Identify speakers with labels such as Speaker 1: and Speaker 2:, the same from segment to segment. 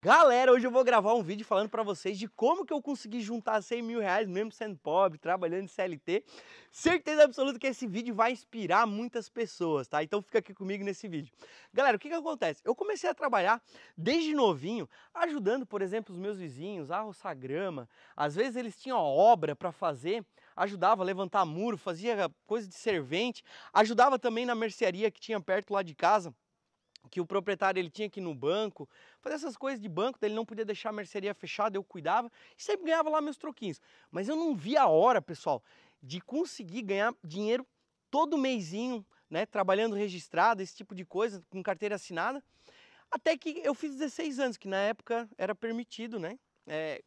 Speaker 1: Galera, hoje eu vou gravar um vídeo falando pra vocês de como que eu consegui juntar 100 mil reais mesmo sendo pobre, trabalhando em CLT. Certeza absoluta que esse vídeo vai inspirar muitas pessoas, tá? Então fica aqui comigo nesse vídeo. Galera, o que que acontece? Eu comecei a trabalhar desde novinho, ajudando, por exemplo, os meus vizinhos a roçar grama. Às vezes eles tinham obra pra fazer, ajudava a levantar muro, fazia coisa de servente, ajudava também na mercearia que tinha perto lá de casa, que o proprietário ele tinha que ir no banco, fazer essas coisas de banco, daí ele não podia deixar a mercearia fechada, eu cuidava e sempre ganhava lá meus troquinhos. Mas eu não via a hora, pessoal, de conseguir ganhar dinheiro todo mesinho, né, trabalhando registrado, esse tipo de coisa, com carteira assinada, até que eu fiz 16 anos, que na época era permitido, né,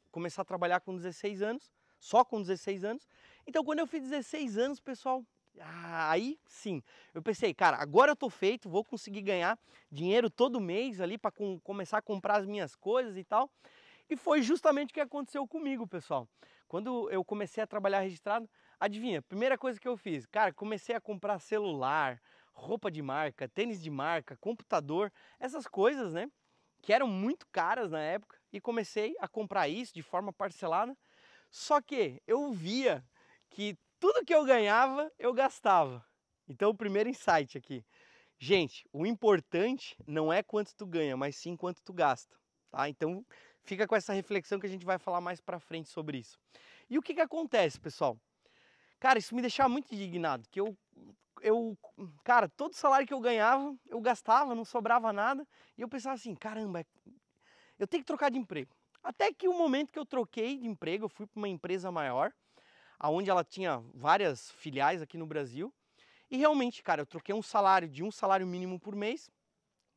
Speaker 1: começar a trabalhar com 16 anos, só com 16 anos. Então quando eu fiz 16 anos, pessoal, aí sim, eu pensei, cara, agora eu tô feito, vou conseguir ganhar dinheiro todo mês ali para começar a comprar as minhas coisas e tal. E foi justamente o que aconteceu comigo, pessoal. Quando eu comecei a trabalhar registrado, adivinha, primeira coisa que eu fiz, cara, comecei a comprar celular, roupa de marca, tênis de marca, computador, essas coisas, né, que eram muito caras na época, e comecei a comprar isso de forma parcelada. Só que eu via que tudo que eu ganhava, eu gastava. Então, o primeiro insight aqui. Gente, o importante não é quanto tu ganha, mas sim quanto tu gasta, tá? Então, fica com essa reflexão que a gente vai falar mais pra frente sobre isso. E o que que acontece, pessoal? Cara, isso me deixava muito indignado, que cara, todo salário que eu ganhava, eu gastava, não sobrava nada, e eu pensava assim, caramba, eu tenho que trocar de emprego. Até que o momento que eu troquei de emprego, eu fui para uma empresa maior, aonde ela tinha várias filiais aqui no Brasil. E realmente, cara, eu troquei um salário de um salário mínimo por mês,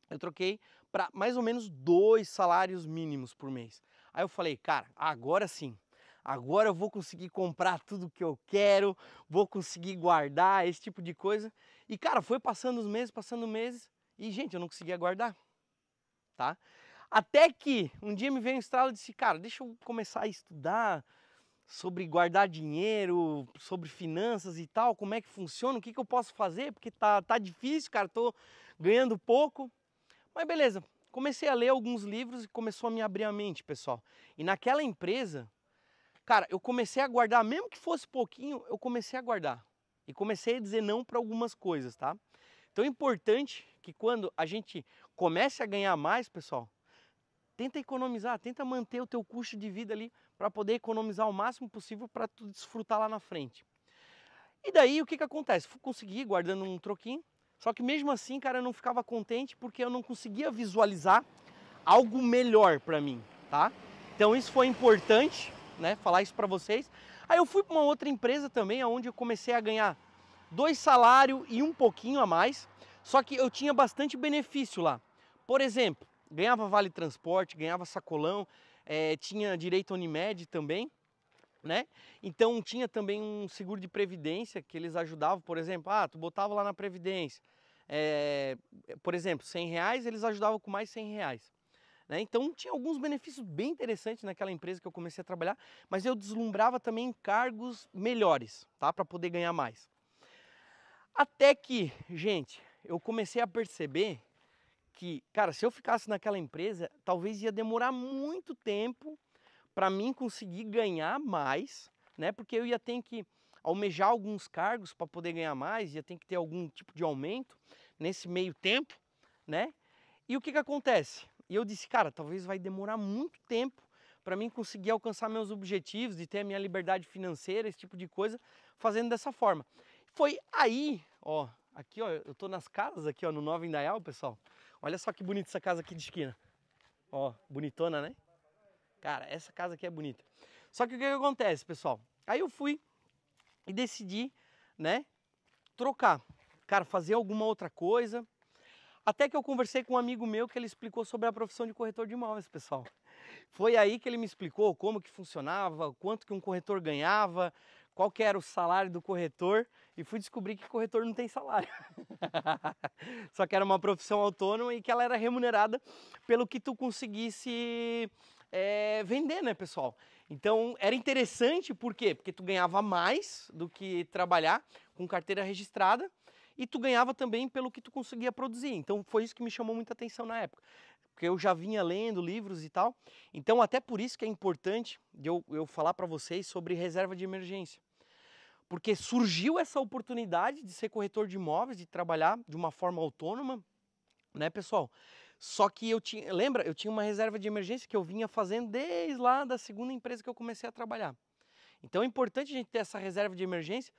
Speaker 1: eu troquei para mais ou menos 2 salários mínimos por mês. Aí eu falei, cara, agora sim, agora eu vou conseguir comprar tudo que eu quero, vou conseguir guardar, esse tipo de coisa. E cara, foi passando meses, e gente, eu não conseguia guardar, tá? Até que um dia me veio um estralo e disse, cara, deixa eu começar a estudar sobre guardar dinheiro, sobre finanças e tal, como é que funciona, o que que eu posso fazer, porque tá difícil, cara, tô ganhando pouco. Mas beleza, comecei a ler alguns livros e começou a me abrir a mente, pessoal. E naquela empresa, cara, eu comecei a guardar, mesmo que fosse pouquinho, eu comecei a guardar. E comecei a dizer não para algumas coisas, tá? Então é importante que quando a gente comece a ganhar mais, pessoal, tenta economizar, tenta manter o teu custo de vida ali para poder economizar o máximo possível para tu desfrutar lá na frente. E daí o que que acontece? Consegui guardando um troquinho, só que mesmo assim, cara, eu não ficava contente porque eu não conseguia visualizar algo melhor para mim, tá? Então isso foi importante, né, falar isso para vocês. Aí eu fui para uma outra empresa também, onde eu comecei a ganhar 2 salários e um pouquinho a mais, só que eu tinha bastante benefício lá. Por exemplo, ganhava vale transporte, ganhava sacolão, tinha direito à Unimed também, né? Então tinha também um seguro de previdência que eles ajudavam, por exemplo, tu botava lá na previdência, por exemplo, 100 reais, eles ajudavam com mais 100 reais. Né? Então tinha alguns benefícios bem interessantes naquela empresa que eu comecei a trabalhar, mas eu deslumbrava também cargos melhores, tá? Para poder ganhar mais. Até que, gente, eu comecei a perceber que, cara, se eu ficasse naquela empresa, talvez ia demorar muito tempo para mim conseguir ganhar mais, né? Porque eu ia ter que almejar alguns cargos para poder ganhar mais, ia ter que ter algum tipo de aumento nesse meio tempo, né? E o que que acontece? E eu disse, cara, talvez vai demorar muito tempo para mim conseguir alcançar meus objetivos, de ter a minha liberdade financeira, esse tipo de coisa, fazendo dessa forma. Foi aí, ó, aqui ó, eu tô nas casas aqui ó, no Nova Indaial, pessoal. Olha só que bonita essa casa aqui de esquina. Ó, bonitona, né? Cara, essa casa aqui é bonita. Só que o que que acontece, pessoal? Aí eu fui e decidi, né, trocar. Cara, fazer alguma outra coisa. Até que eu conversei com um amigo meu que ele explicou sobre a profissão de corretor de imóveis, pessoal. Foi aí que ele me explicou como que funcionava, quanto que um corretor ganhava, qual que era o salário do corretor, e fui descobrir que corretor não tem salário. Só que era uma profissão autônoma e que ela era remunerada pelo que tu conseguisse vender, né, pessoal? Então era interessante, por quê? Porque tu ganhava mais do que trabalhar com carteira registrada e tu ganhava também pelo que tu conseguia produzir. Então foi isso que me chamou muita atenção na época. porque eu já vinha lendo livros e tal. Então até por isso que é importante eu falar para vocês sobre reserva de emergência. Porque surgiu essa oportunidade de ser corretor de imóveis, de trabalhar de uma forma autônoma, né, pessoal? Só que eu tinha uma reserva de emergência que eu vinha fazendo desde lá da segunda empresa que eu comecei a trabalhar. Então é importante a gente ter essa reserva de emergência,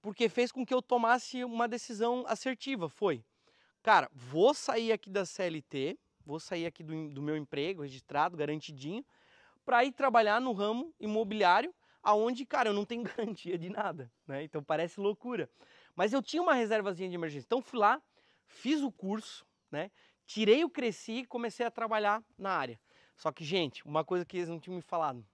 Speaker 1: porque fez com que eu tomasse uma decisão assertiva. Foi, cara, vou sair aqui da CLT, vou sair aqui do meu emprego registrado, garantidinho, para ir trabalhar no ramo imobiliário, aonde, cara, eu não tenho garantia de nada, né? Então parece loucura. Mas eu tinha uma reservazinha de emergência. Então fui lá, fiz o curso, né? Tirei o Cresci e comecei a trabalhar na área. Só que, gente, uma coisa que eles não tinham me falado.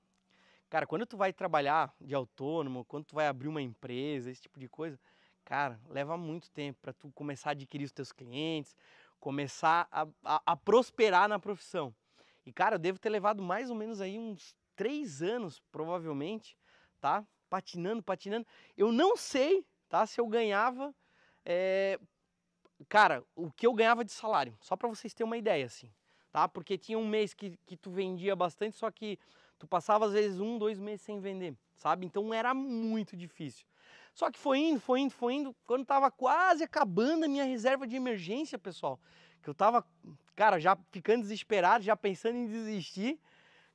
Speaker 1: Cara, quando tu vai trabalhar de autônomo, quando tu vai abrir uma empresa, esse tipo de coisa, cara, leva muito tempo para tu começar a adquirir os teus clientes, começar a prosperar na profissão. E, cara, eu devo ter levado mais ou menos aí uns 3 anos, provavelmente, tá? Patinando. Eu não sei, tá? Se eu ganhava, cara, o que eu ganhava de salário. Só para vocês terem uma ideia, assim, tá? Porque tinha um mês que tu vendia bastante, só que tu passava às vezes 1, 2 meses sem vender, sabe? Então era muito difícil. Só que foi indo. Quando tava quase acabando a minha reserva de emergência, pessoal, que eu tava, cara, já ficando desesperado, já pensando em desistir,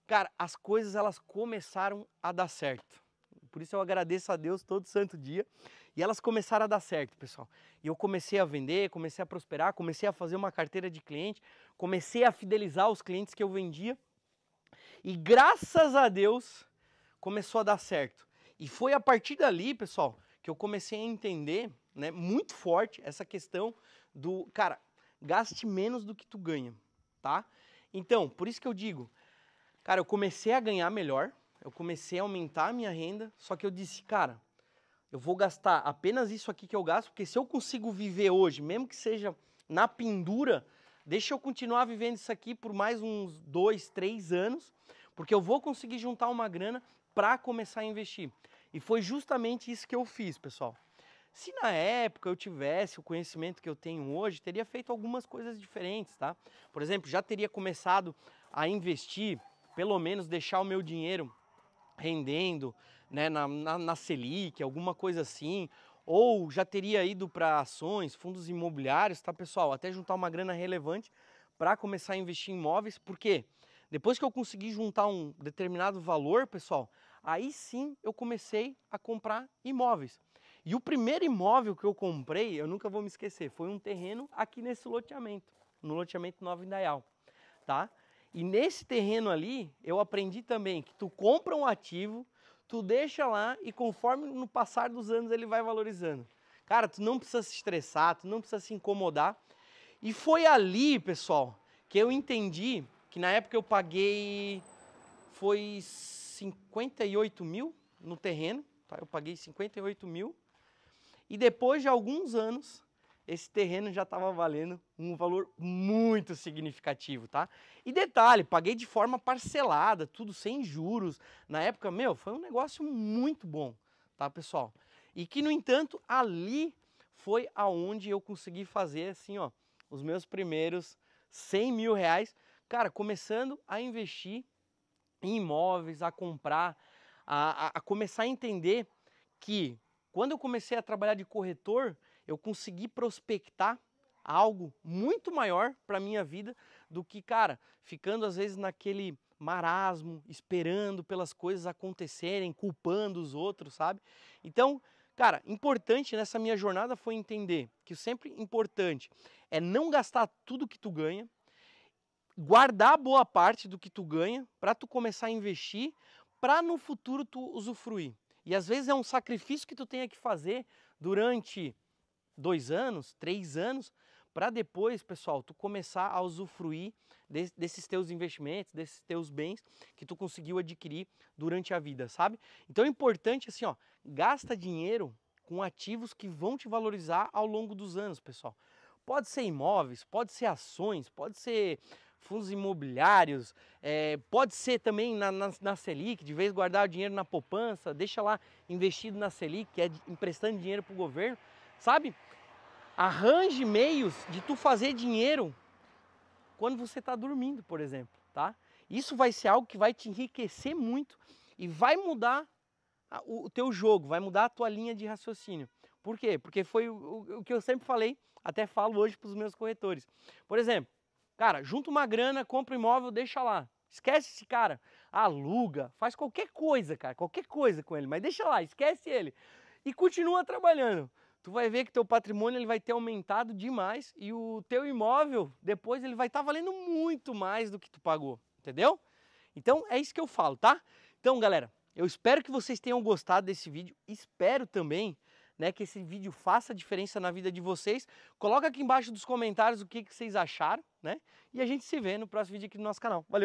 Speaker 1: cara, as coisas elas começaram a dar certo. Por isso eu agradeço a Deus todo santo dia. E elas começaram a dar certo, pessoal. E eu comecei a vender, comecei a prosperar, comecei a fazer uma carteira de cliente, comecei a fidelizar os clientes que eu vendia. E graças a Deus começou a dar certo. E foi a partir dali, pessoal, que eu comecei a entender, né, muito forte essa questão do, cara, gaste menos do que tu ganha, tá? Então, por isso que eu digo, cara, eu comecei a ganhar melhor, eu comecei a aumentar a minha renda, só que eu disse, cara, eu vou gastar apenas isso aqui que eu gasto, porque se eu consigo viver hoje, mesmo que seja na pendura, deixa eu continuar vivendo isso aqui por mais uns 2, 3 anos, porque eu vou conseguir juntar uma grana para começar a investir. E foi justamente isso que eu fiz, pessoal. Se na época eu tivesse o conhecimento que eu tenho hoje, teria feito algumas coisas diferentes, tá? Por exemplo, já teria começado a investir, pelo menos deixar o meu dinheiro rendendo, né, na Selic, alguma coisa assim, ou já teria ido para ações, fundos imobiliários, tá, pessoal? Até juntar uma grana relevante para começar a investir em imóveis, porque depois que eu consegui juntar um determinado valor, pessoal, aí sim eu comecei a comprar imóveis. E o primeiro imóvel que eu comprei, eu nunca vou me esquecer, foi um terreno aqui nesse loteamento, no loteamento Nova Indaial, tá? E nesse terreno ali, eu aprendi também que tu compra um ativo, tu deixa lá e conforme no passar dos anos ele vai valorizando. Cara, tu não precisa se estressar, tu não precisa se incomodar. E foi ali, pessoal, que eu entendi que na época eu paguei, foi 58 mil no terreno, tá? Eu paguei 58 mil. E depois de alguns anos, esse terreno já estava valendo um valor muito significativo, tá? E detalhe, paguei de forma parcelada, tudo sem juros. Na época, meu, foi um negócio muito bom, tá, pessoal? E que, no entanto, ali foi aonde eu consegui fazer, assim, ó, os meus primeiros 100 mil reais, cara, começando a investir em imóveis, a comprar, a começar a entender que quando eu comecei a trabalhar de corretor, eu consegui prospectar algo muito maior para a minha vida do que, cara, ficando às vezes naquele marasmo, esperando pelas coisas acontecerem, culpando os outros, sabe? Então, cara, importante nessa minha jornada foi entender que o sempre importante é não gastar tudo que tu ganha, guardar boa parte do que tu ganha para tu começar a investir, para no futuro tu usufruir. E às vezes é um sacrifício que tu tenha que fazer durante 2 anos, 3 anos, para depois, pessoal, tu começar a usufruir desses teus investimentos, desses teus bens que tu conseguiu adquirir durante a vida, sabe? Então é importante assim, ó, gasta dinheiro com ativos que vão te valorizar ao longo dos anos, pessoal. Pode ser imóveis, pode ser ações, pode ser fundos imobiliários, pode ser também na Selic, de vez guardar o dinheiro na poupança, deixa lá investido na Selic, que é emprestando dinheiro para o governo, sabe? Arranje meios de tu fazer dinheiro quando você está dormindo, por exemplo, tá? Isso vai ser algo que vai te enriquecer muito e vai mudar o teu jogo, vai mudar a tua linha de raciocínio. Por quê? Porque foi o que eu sempre falei, até falo hoje para os meus corretores. Por exemplo, cara, junta uma grana, compra um imóvel, deixa lá. Esquece esse cara, aluga, faz qualquer coisa, cara, qualquer coisa com ele, mas deixa lá, esquece ele. E continua trabalhando. Tu vai ver que teu patrimônio ele vai ter aumentado demais e o teu imóvel, depois ele vai estar valendo muito mais do que tu pagou, entendeu? Então é isso que eu falo, tá? Então, galera, eu espero que vocês tenham gostado desse vídeo, espero também, né, que esse vídeo faça diferença na vida de vocês. Coloca aqui embaixo dos comentários o que vocês acharam, né? E a gente se vê no próximo vídeo aqui do nosso canal. Valeu!